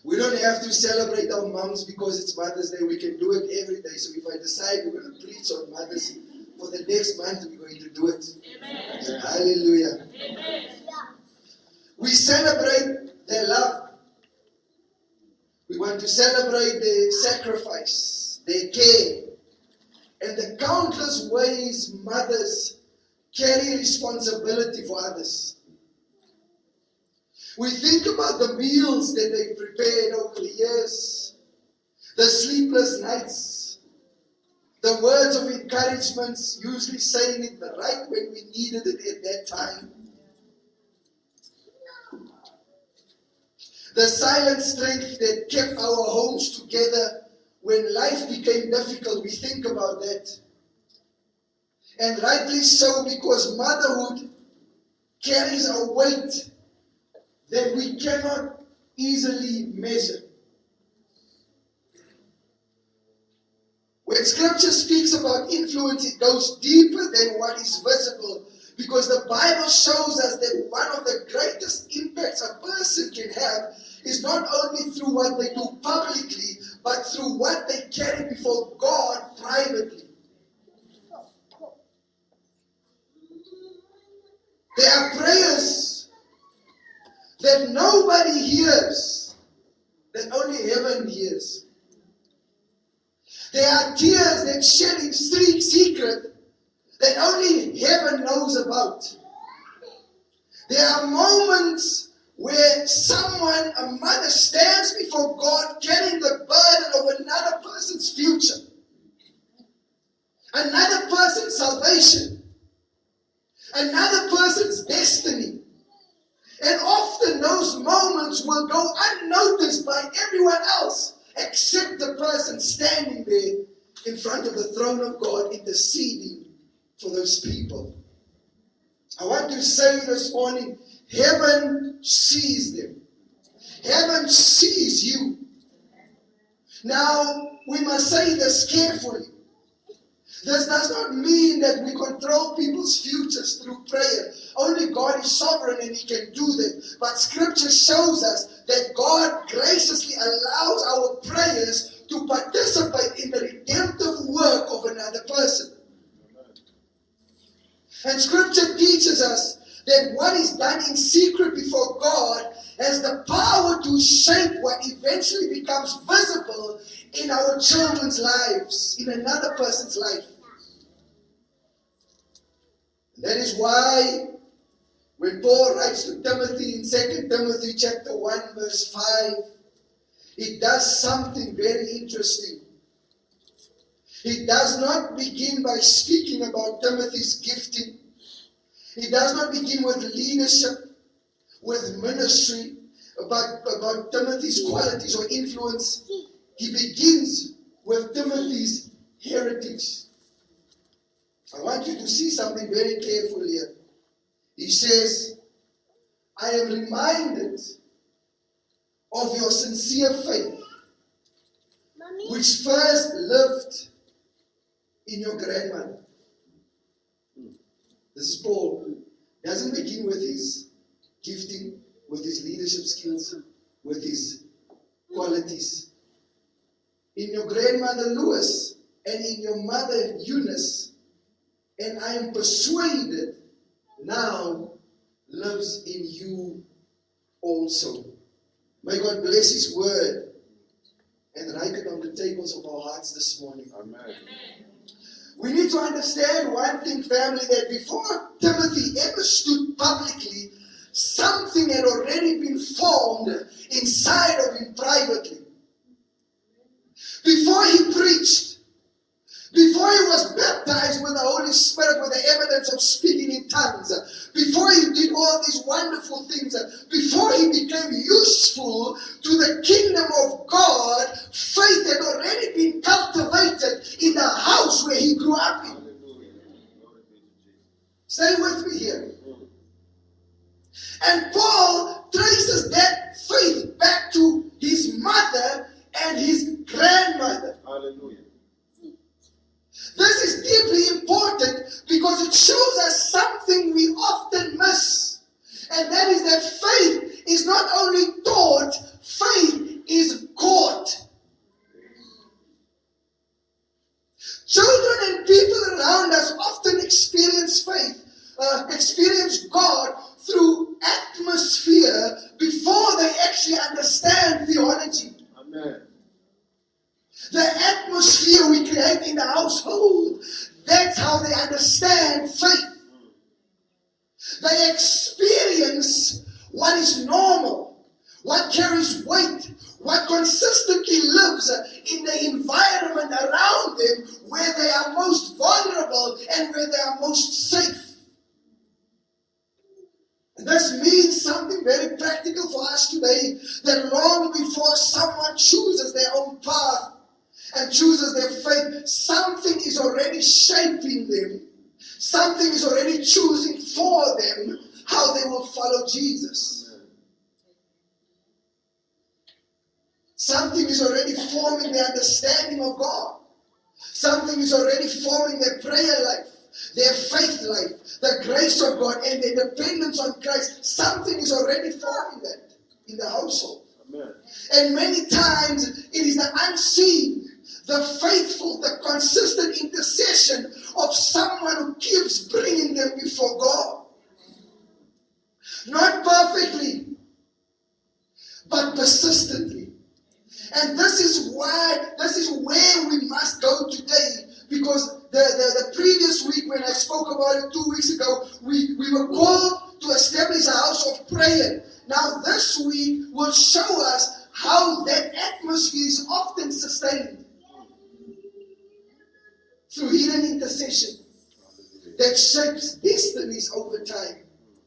We don't have to celebrate our moms because it's Mother's Day. We can do it every day. So if I decide we're going to preach on Mother's Day, for the next month, we're going to do it. Amen. Hallelujah. Amen. We celebrate their love. We want to celebrate their sacrifice, their care, and the countless ways mothers carry responsibility for others. We think about the meals that they've prepared over the years, the sleepless nights, the words of encouragement, usually saying it right when we needed it at that time. The silent strength that kept our homes together when life became difficult, we think about that. And rightly so, because motherhood carries a weight that we cannot easily measure. When Scripture speaks about influence, it goes deeper than what is visible, because the Bible shows us that one of the greatest impacts a person can have is not only through what they do publicly, but through what they carry before God privately. There are prayers that nobody hears, that only heaven hears. There are tears that shed in secret that only heaven knows about. There are moments where someone, a mother, stands before God carrying the burden of another person's future, another person's salvation, another person's destiny. And often those moments will go unnoticed by everyone else except the person standing there in front of the throne of God interceding for those people. I want to say this morning, heaven sees them. Heaven sees you. Now, we must say this carefully. This does not mean that we control people's futures through prayer. Only God is sovereign and He can do that. But Scripture shows us that God graciously allows our prayers to participate in the redemptive work of another person. And Scripture teaches us that what is done in secret before God has the power to shape what eventually becomes visible in our children's lives, in another person's life. That is why when Paul writes to Timothy in 2 Timothy chapter 1 verse 5, he does something very interesting. He does not begin by speaking about Timothy's gifting. He does not begin with leadership, with ministry, about Timothy's qualities or influence. He begins with Timothy's heritage. I want you to see something very careful here. He says, I am reminded of your sincere faith, which first lived in your grandmother. This is Paul. He doesn't begin with his gifting, with his leadership skills, with his qualities. In your grandmother Lois and in your mother Eunice, and I am persuaded now lives in you also. May God bless His word and write it on the tables of our hearts this morning. Amen. We need to understand one thing, family, that before Timothy ever stood publicly, something had already been formed inside of him privately. Before he preached, before he was baptized with the Holy Spirit with the evidence of speaking in tongues, before he did all these wonderful things, before he became useful to the kingdom of God, faith had already been cultivated in the house where he grew up in. Stay with me here. And Paul traces that faith back to his mother and his grandmother. Hallelujah. This is deeply important because it shows us something we often miss. And that is that faith is not only taught, faith is actually understand theology. Amen. The atmosphere we create in the household, that's how they understand faith. They experience what is normal, what carries weight, what consistently lives in the environment around them where they are most vulnerable and where they are most safe. And this means something very practical for us today, that long before someone chooses their own path and chooses their faith, something is already shaping them. Something is already choosing for them how they will follow Jesus. Something is already forming their understanding of God. Something is already forming their prayer life, their faith life, the grace of God, and their dependence on Christ. Something is already forming that in the household. Amen. And many times it is the unseen, the faithful, the consistent intercession of someone who keeps bringing them before God. Not perfectly, but persistently. And this is where we must go today, because the previous week when I spoke about it 2 weeks ago, we were called to establish a house of prayer. Now this week will show us how that atmosphere is often sustained through hidden intercession that shapes destinies over time.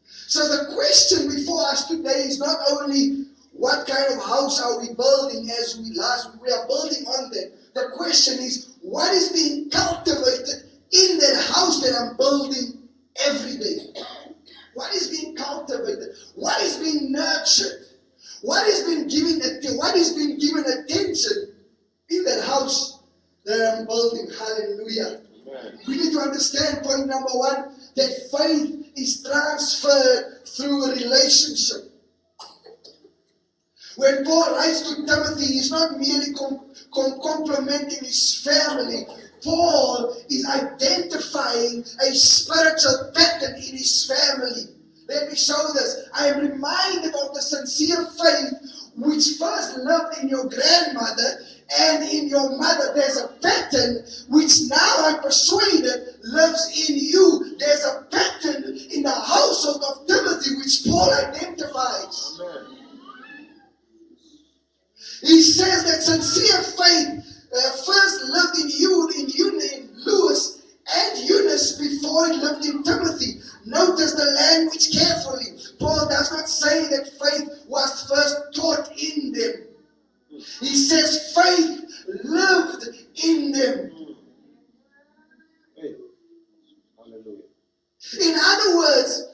So the question before us today is not only what kind of house are we building as we are building on that. The question is, what is being cultivated in that house that I'm building every day? What is being cultivated? What is being nurtured? What is being given attention in that house that I'm building? Hallelujah. Amen. We need to understand, point number one, that faith is transferred through a relationship. When Paul writes to Timothy, he's not merely complimenting his family. Paul is identifying a spiritual pattern in his family. Let me show this. I am reminded of the sincere faith which first lived in your grandmother and in your mother. There's a pattern which now I'm persuaded lives in you. There's a pattern in the household of Timothy which Paul identifies. Amen. He says that sincere faith first lived in you, in Lewis and Eunice before it lived in Timothy. Notice the language carefully. Paul does not say that faith was first taught in them. He says faith lived in them. Hey. Hallelujah. In other words,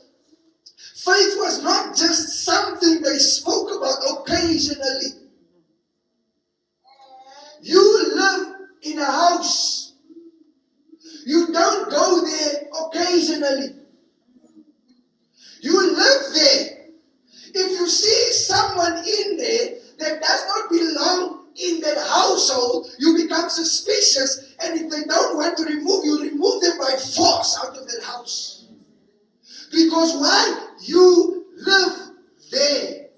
faith was not just something they spoke about occasionally. You live in a house. You don't go there occasionally. You live there. If you see someone in there that does not belong in that household, you become suspicious. And if they don't want to remove you, remove them by force out of that house. Because why? You live there.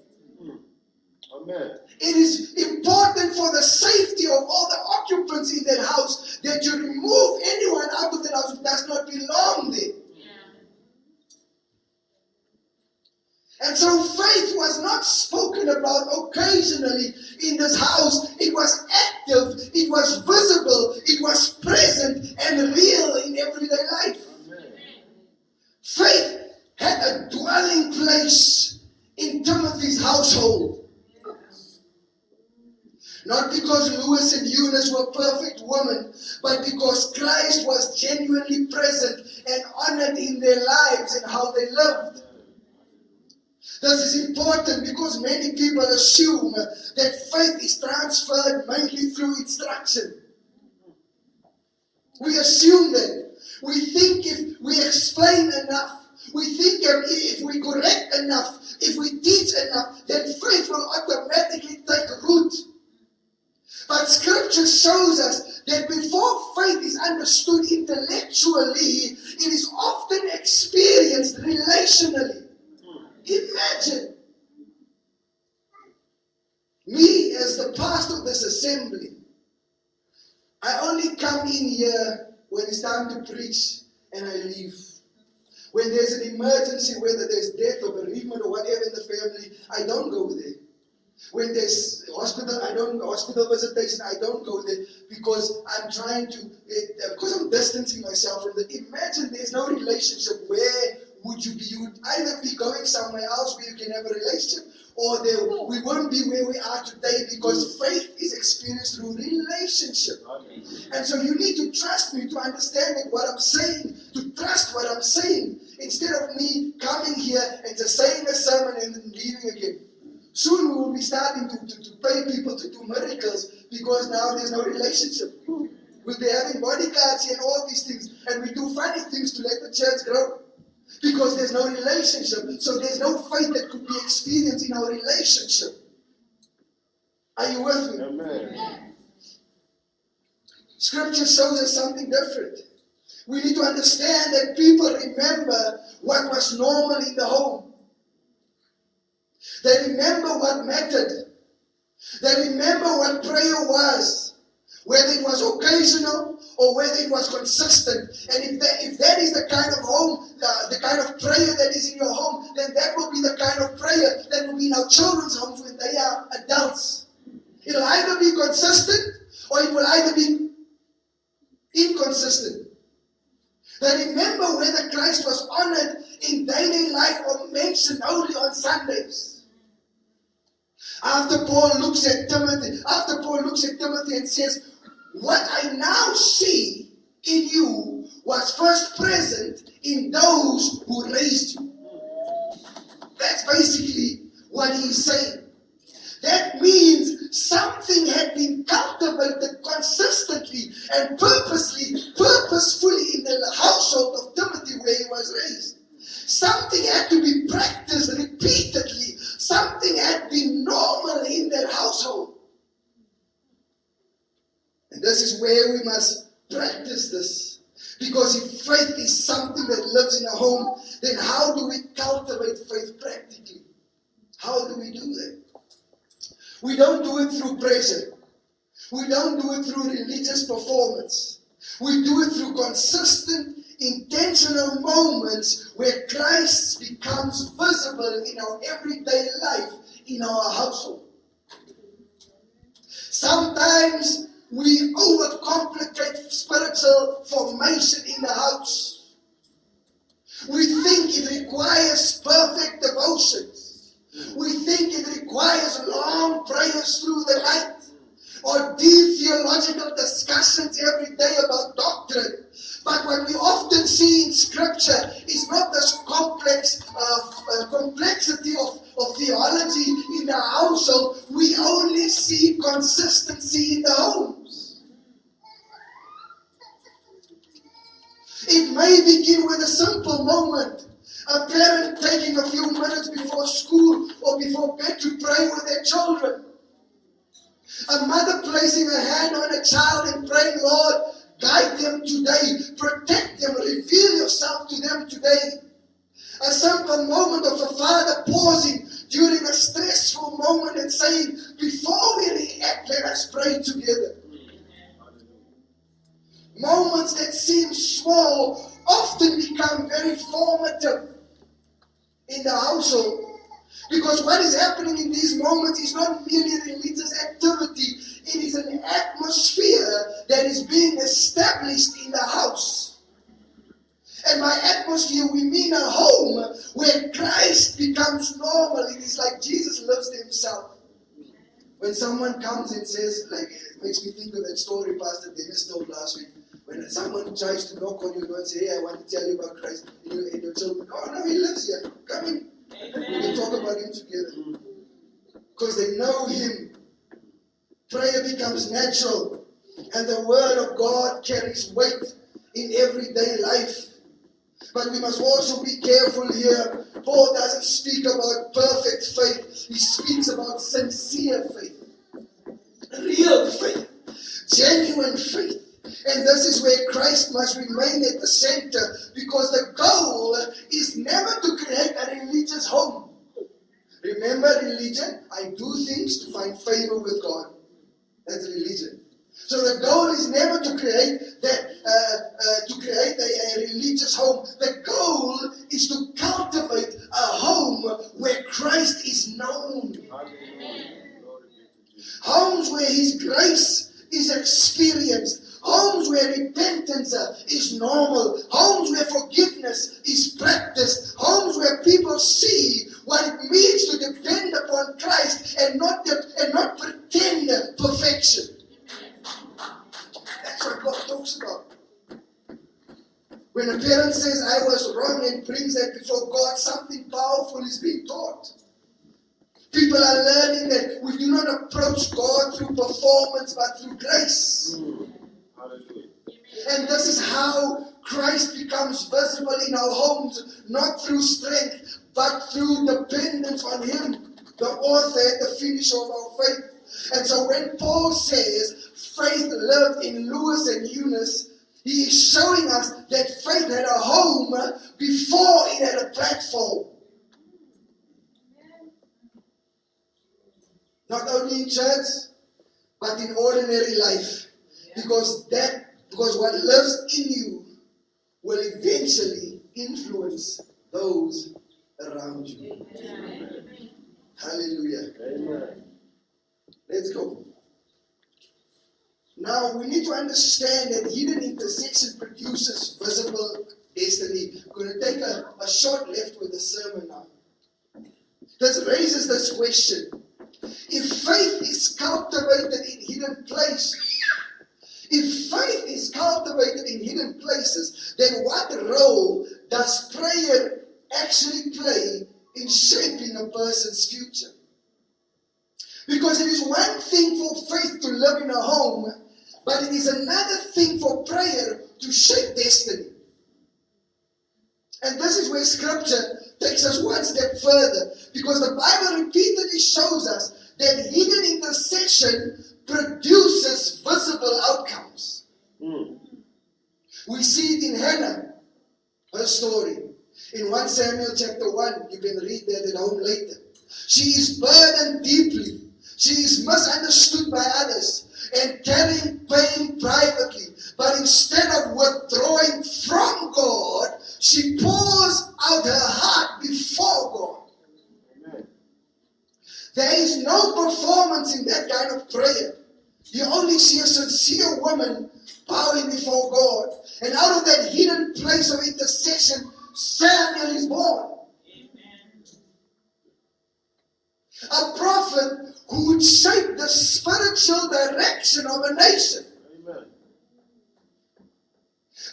Amen. It is important for the safety of all the occupants in that house that you remove anyone out of that house who does not belong there. And so faith was not spoken about occasionally in this house. It was active, it was visible, it was present and real in everyday life. Amen. Faith had a dwelling place in Timothy's household. Not because Lewis and Eunice were perfect women, but because Christ was genuinely present and honored in their lives and how they lived. This is important because many people assume that faith is transferred mainly through instruction. We assume that. We think if we explain enough, we think if we correct enough, if we teach enough, then faith will automatically take root. But Scripture shows us that before faith is understood intellectually, it is often experienced relationally. Imagine Me, as the pastor of this assembly, I only come in here when it's time to preach and I leave. When there's an emergency, whether there's death or bereavement or whatever in the family, I don't go there. When there's hospital visitation, I don't go there because I'm trying to, because I'm distancing myself from the. Imagine there's no relationship. Where would you be? You would either be going somewhere else where you can have a relationship, or we won't be where we are today because faith is experienced through relationship. And so you need to trust me to understand what I'm saying, to trust what I'm saying, instead of me coming here and just saying a sermon and then leaving again. Soon we will be starting to pay people to do miracles because now there's no relationship. We'll be having bodyguards here and all these things, and we do funny things to let the church grow because there's no relationship. So there's no faith that could be experienced in our relationship. Are you with me? Amen. Scripture shows us something different. We need to understand that people remember what was normal in the home. They remember what mattered. They remember what prayer was, whether it was occasional or whether it was consistent. And if that is the kind of home, the kind of prayer that is in your home, then that will be the kind of prayer that will be in our children's homes when they are adults. It'll either be consistent or it will either be inconsistent. They remember whether Christ was honored in daily life or mentioned only on Sundays. After Paul looks at Timothy and says, what I now see in you was first present in those who raised you. That's basically what he's saying. That means something had been cultivated consistently and purposefully in the household of Timothy where he was raised. Something had to be practiced repeatedly. Something had been normal in that household. And this is where we must practice this. Because if faith is something that lives in a home, then how do we cultivate faith practically? How do we do that? We don't do it through pressure. We don't do it through religious performance. We do it through consistent, intentional moments where Christ becomes visible in our everyday life, in our household. Sometimes we overcomplicate spiritual formation in the house. We think it requires perfect devotions. We think it requires long prayers through the night or deep theological discussions every day about doctrine. But what we often see in Scripture is not this complexity of theology in the household. We only see consistency in the homes. It may begin with a simple moment. A parent taking a few minutes before school or before bed to pray with their children. A mother placing a hand on a child and praying, Lord, guide them today, protect them, reveal yourself to them today. A simple moment of a father pausing during a stressful moment and saying, before we react, let us pray together. Moments that seem small often become very formative in the household. Because what is happening in these moments is not merely religious activity. It is an atmosphere that is being established in the house. And by atmosphere, we mean a home where Christ becomes normal. It is like Jesus lives to himself. When someone comes and says, like, it makes me think of that story Pastor Dennis told last week. When someone tries to knock on your door and say, hey, I want to tell you about Christ. And your children, oh no, he lives here. Come in. We can talk about him together. Because they know him. Prayer becomes natural. And the word of God carries weight in everyday life. But we must also be careful here. Paul doesn't speak about perfect faith. He speaks about sincere faith. Real faith. Genuine faith. And this is where Christ must remain at the center, because the goal is never to create a religious home. Remember religion? I do things to find favor with God. That's religion. So the goal is never to create a religious home. The goal is to cultivate a home where Christ is known. Homes where His grace is experienced. Homes where repentance is normal. Homes where forgiveness is practiced. Homes where people see what it means to depend upon Christ and not pretend perfection. That's what God talks about. When a parent says, I was wrong, and brings that before God, something powerful is being taught. People are learning that we do not approach God through performance, but through grace. Hallelujah. And this is how Christ becomes visible in our homes, not through strength, but through dependence on Him, the author and the finisher of our faith. And so when Paul says faith lived in Lois and Eunice, he is showing us that faith had a home before it had a platform. Not only in church, but in ordinary life. Because what lives in you will eventually influence those around you. Amen. Hallelujah. Amen. Let's go. Now, we need to understand that hidden intercession produces visible destiny. I'm going to take a short left with the sermon now. This raises this question. If faith is cultivated in hidden places, then what role does prayer actually play in shaping a person's future? Because it is one thing for faith to live in a home, but it is another thing for prayer to shape destiny. And this is where Scripture takes us one step further, because the Bible repeatedly shows us that hidden intercession produces visible outcomes. We see it in Hannah, her story. In 1 Samuel chapter 1, you can read that at home later. She is burdened deeply. She is misunderstood by others and carrying pain privately. But instead of withdrawing from God, she pours out her heart before God. Amen. There is no performance in that kind of prayer. You only see a sincere woman bowing before God. And out of that hidden place of intercession, Samuel is born. A prophet who would shape the spiritual direction of a nation. Amen.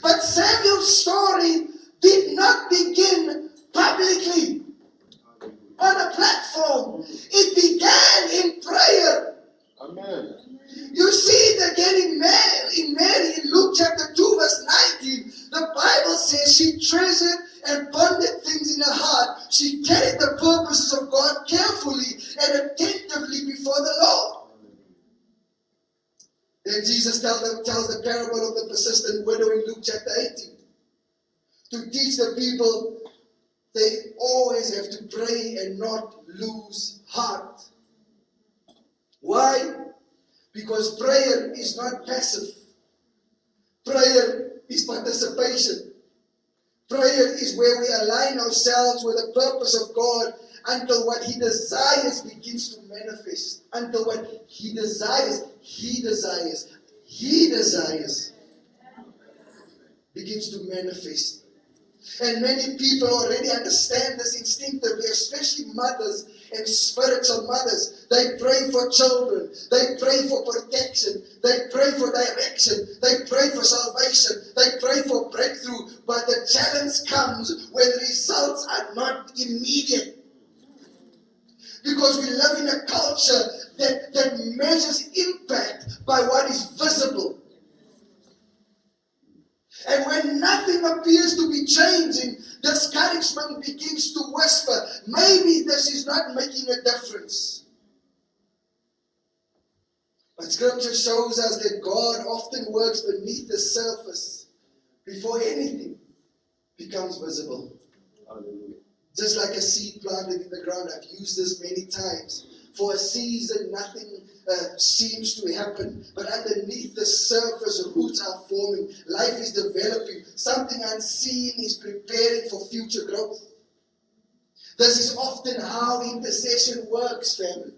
But Samuel's story did not begin publicly on a platform. It began in prayer. Amen. You see it again in Mary in Luke chapter 2 verse 19. The Bible says she treasured and pondered things in her heart. She carried the purposes of God carefully and attentively before the Lord. Then Jesus tells the parable of the persistent widow in Luke chapter 18. To teach the people they always have to pray and not lose heart. Why? Because prayer is not passive. Prayer is participation. Prayer is where we align ourselves with the purpose of God until what He desires begins to manifest. Until what He desires begins to manifest. And many people already understand this instinctively, especially mothers and spiritual mothers. They pray for children. They pray for protection. They pray for direction. They pray for salvation. They pray for breakthrough. But the challenge comes when results are not immediate. Because we live in a culture that measures impact by what is visible. And when nothing appears to be changing, discouragement begins to whisper, maybe this is not making a difference. But Scripture shows us that God often works beneath the surface before anything becomes visible. Hallelujah. Just like a seed planted in the ground. I've used this many times. For a season, nothing seems to happen. But underneath the surface, roots are forming. Life is developing. Something unseen is preparing for future growth. This is often how intercession works, family.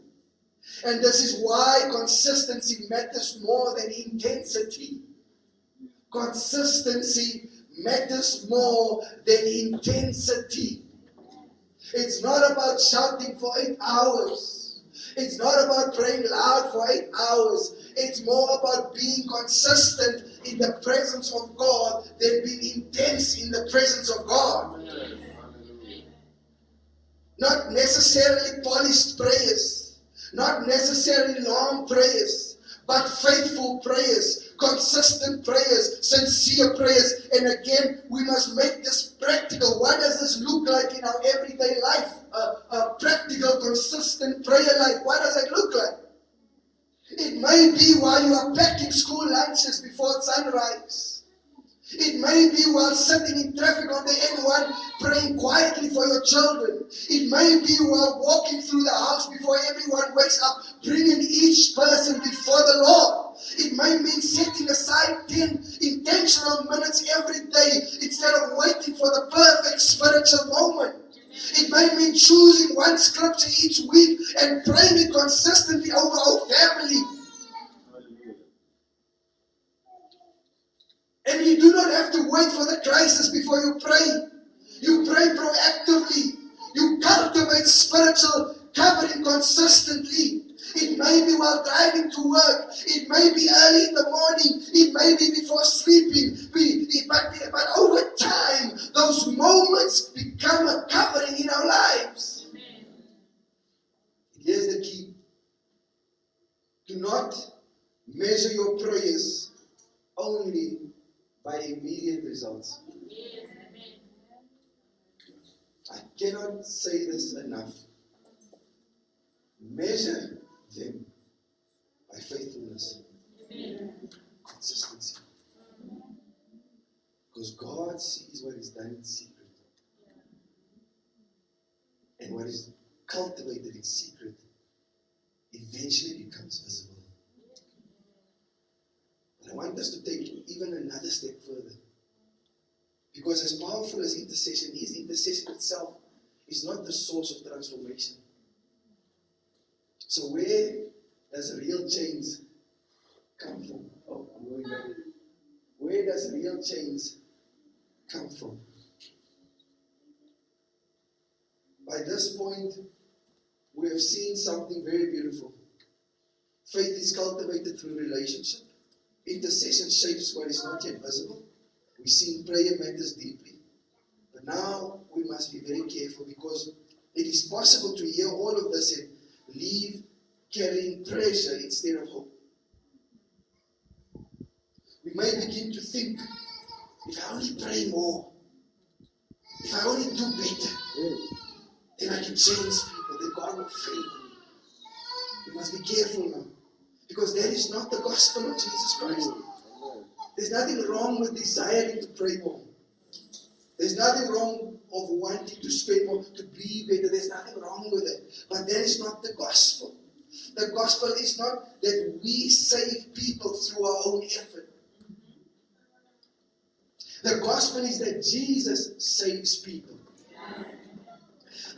And this is why consistency matters more than intensity. Consistency matters more than intensity. It's not about shouting for 8 hours. It's not about praying loud for 8 hours. It's more about being consistent in the presence of God than being intense in the presence of God. Not necessarily polished prayers, not necessarily long prayers, but faithful prayers, consistent prayers, sincere prayers. And again, we must make this practical. What does this look like in our everyday life? A practical, consistent prayer life. What does it look like? It may be while you are packing school lunches before sunrise. It may be while sitting in traffic on the N1 praying quietly for your children. It may be while walking through the house before everyone wakes up, bringing each person before the Lord. It may mean setting aside 10 intentional minutes every day instead of waiting for the perfect spiritual moment. It may mean choosing one scripture each week and praying it consistently over our family. And you do not have to wait for the crisis before you pray. You pray proactively. You cultivate spiritual covering consistently. It may be while driving to work. It may be early in the morning. It may be before sleeping. But over time, those moments become a covering in our lives. Here's the key. Do not measure your prayers only by immediate results. I cannot say this enough. Measure them by faithfulness, consistency. Because God sees what is done in secret. And what is cultivated in secret eventually becomes visible. I want us to take even another step further. Because as powerful as intercession is, intercession itself is not the source of transformation. So where does real change come from? Where does real change come from? By this point, we have seen something very beautiful. Faith is cultivated through relationship. Intercession shapes what is not yet visible. We see prayer matters deeply. But now we must be very careful because it is possible to hear all of this and leave carrying pressure instead of hope. We may begin to think, if I only pray more, if I only do better, then I can change people, then God will favor me. We must be careful now. Because that is not the gospel of Jesus Christ. There's nothing wrong with desiring to pray more. There's nothing wrong of wanting to spend more, to be better. There's nothing wrong with it. But that is not the gospel. The gospel is not that we save people through our own effort. The gospel is that Jesus saves people.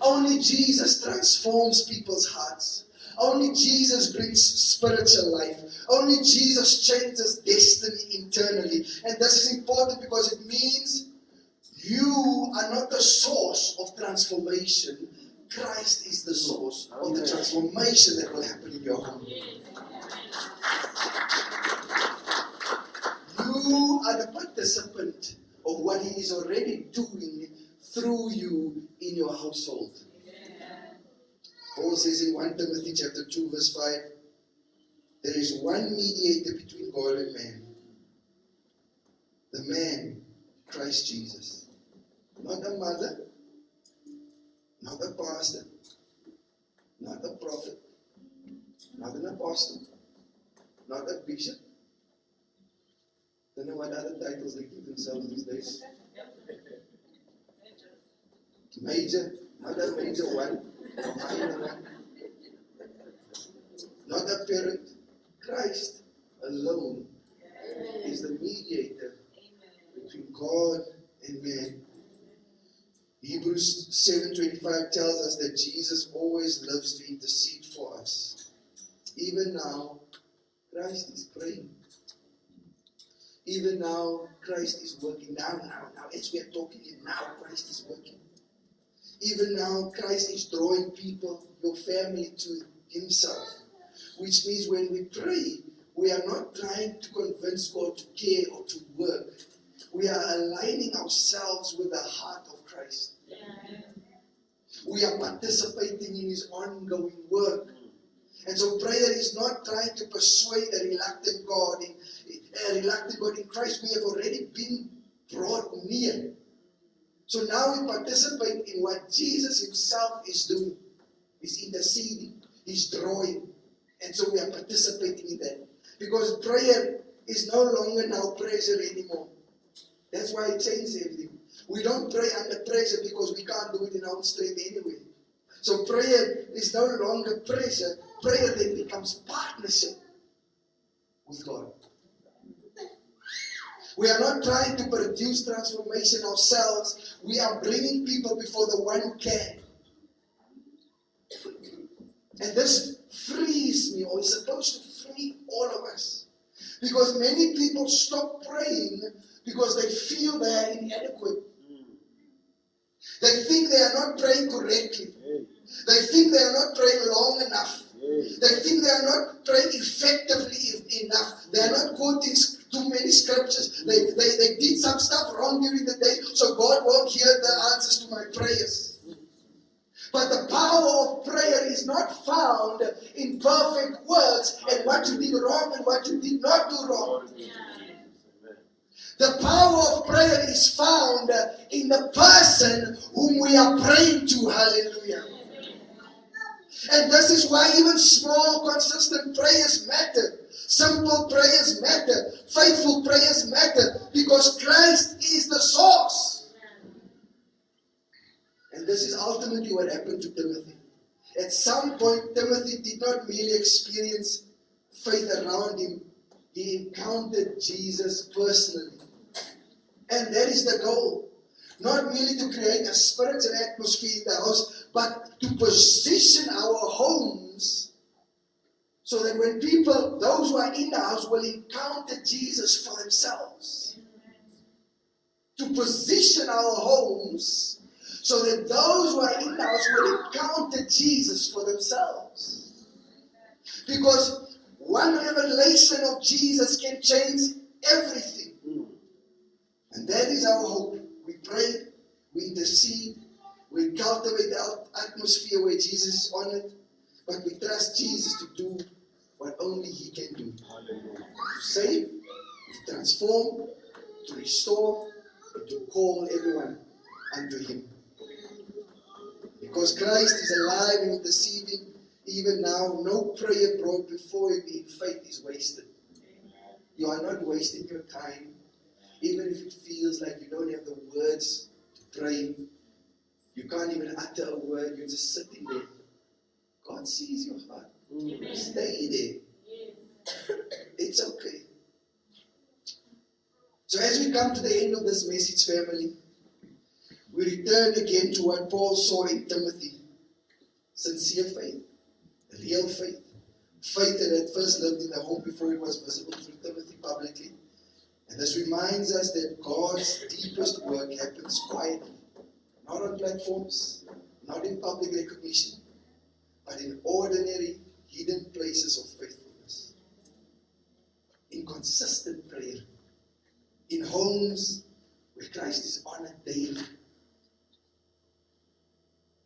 Only Jesus transforms people's hearts. Only Jesus brings spiritual life. Only Jesus changes destiny internally. And this is important because it means you are not the source of transformation. Christ is the source of the transformation that will happen in your home. You are the participant of what He is already doing through you in your household. Paul says in 1 Timothy chapter 2 verse 5, there is one mediator between God and man. The man, Christ Jesus. Not a mother, not a pastor, not a prophet, not an apostle, not a bishop. Don't know what other titles they give themselves these days. Major. Not a major one, a minor one. Not a parent. Christ alone is the mediator between God and man. Hebrews 7:25 tells us that Jesus always lives to intercede for us. Even now, Christ is praying. Even now, Christ is working. Now, as we are talking, now Christ is working. Even now, Christ is drawing people, your family, to Himself. Which means when we pray, we are not trying to convince God to care or to work. We are aligning ourselves with the heart of Christ. We are participating in His ongoing work. And so prayer is not trying to persuade a reluctant God in Christ. We have already been brought near. So now we participate in what Jesus Himself is doing. He's interceding. He's drawing. And so we are participating in that. Because prayer is no longer now pressure anymore. That's why it changes everything. We don't pray under pressure because we can't do it in our own strength anyway. So prayer is no longer pressure. Prayer then becomes partnership with God. We are not trying to produce transformation ourselves. We are bringing people before the one who can. And this frees me, or is supposed to free all of us. Because many people stop praying because they feel they are inadequate. They think they are not praying correctly. They think they are not praying long enough. They think they are not praying effectively enough. They are not quoting too many scriptures. They did some stuff wrong during the day, so God won't hear the answers to my prayers. But the power of prayer is not found in perfect words and what you did wrong and what you did not do wrong. The power of prayer is found in the person whom we are praying to. Hallelujah. And this is why even small, consistent prayers matter. Simple prayers matter. Faithful prayers matter. Because Christ is the source. And this is ultimately what happened to Timothy. At some point, Timothy did not merely experience faith around him. He encountered Jesus personally. And that is the goal. Not merely to create a spiritual atmosphere in the house, but to position our homes so that when people, those who are in the house, will encounter Jesus for themselves. To position our homes so that those who are in the house will encounter Jesus for themselves. Because one revelation of Jesus can change everything. And that is our hope. We pray, we intercede, we cultivate the atmosphere where Jesus is honored, but we trust Jesus to do what only He can do. To save, to transform, to restore, and to call everyone unto Him. Because Christ is alive and interceding, even now, no prayer brought before Him in faith is wasted. You are not wasting your time. Even if it feels like you don't have the words to pray, you can't even utter a word, you're just sitting there. God sees your heart. Stay there. It's okay. So as we come to the end of this message, family, we return again to what Paul saw in Timothy. Sincere faith, real faith. Faith that had first lived in the home before it was visible through Timothy publicly. And this reminds us that God's deepest work happens quietly, not on platforms, not in public recognition, but in ordinary, hidden places of faithfulness. In consistent prayer, in homes where Christ is honored daily.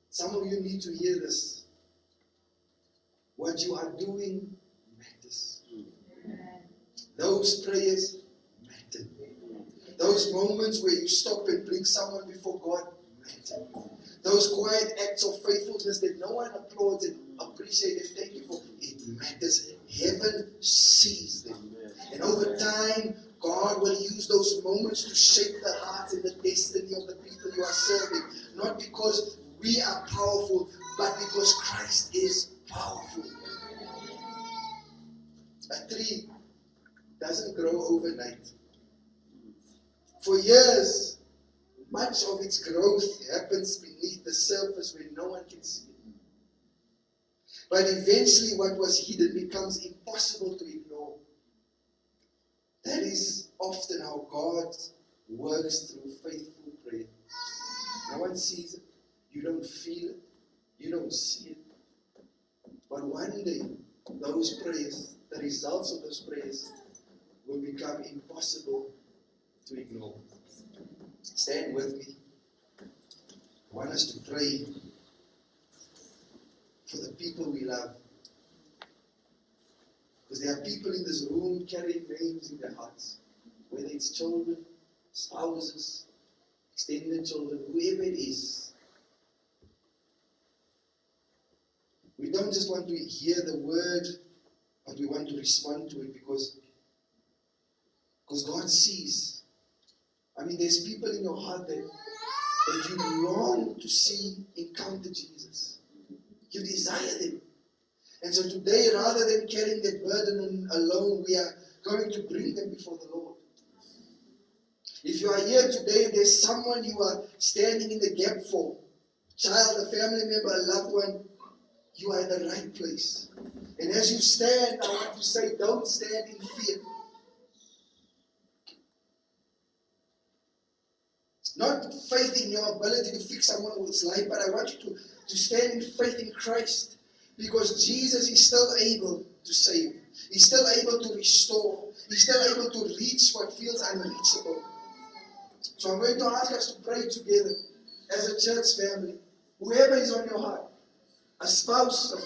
Some of you need to hear this. What you are doing matters. Those prayers matter. Those moments where you stop and bring someone before God matter. Those quiet acts of faithfulness that no one applauds and appreciates and thank you for, it matters. Heaven sees them. And over time, God will use those moments to shape the hearts and the destiny of the people you are serving. Not because we are A tree doesn't grow overnight. For years, much of its growth happens beneath the surface where no one can see it. But eventually what was hidden becomes impossible to ignore. That is often how God works through faithful prayer. No one sees it. You don't feel it. You don't see it. But one day, those prayers, the results of those prayers, will become impossible to ignore. Stand with me. I want us to pray for the people we love. Because there are people in this room carrying names in their hearts. Whether it's children, spouses, extended children, whoever it is. We don't just want to hear the word, but we want to respond to it because God sees. I mean, there's people in your heart that you long to see encounter Jesus. You desire them. And so today, rather than carrying that burden alone, we are going to bring them before the Lord. If you are here today and there's someone you are standing in the gap for, a child, a family member, a loved one, you are in the right place. And as you stand, I want to say, don't stand in fear. Not faith in your ability to fix someone's life, but I want you to stand in faith in Christ. Because Jesus is still able to save. He's still able to restore. He's still able to reach what feels unreachable. So I'm going to ask us to pray together as a church family. Whoever is on your heart, a spouse, a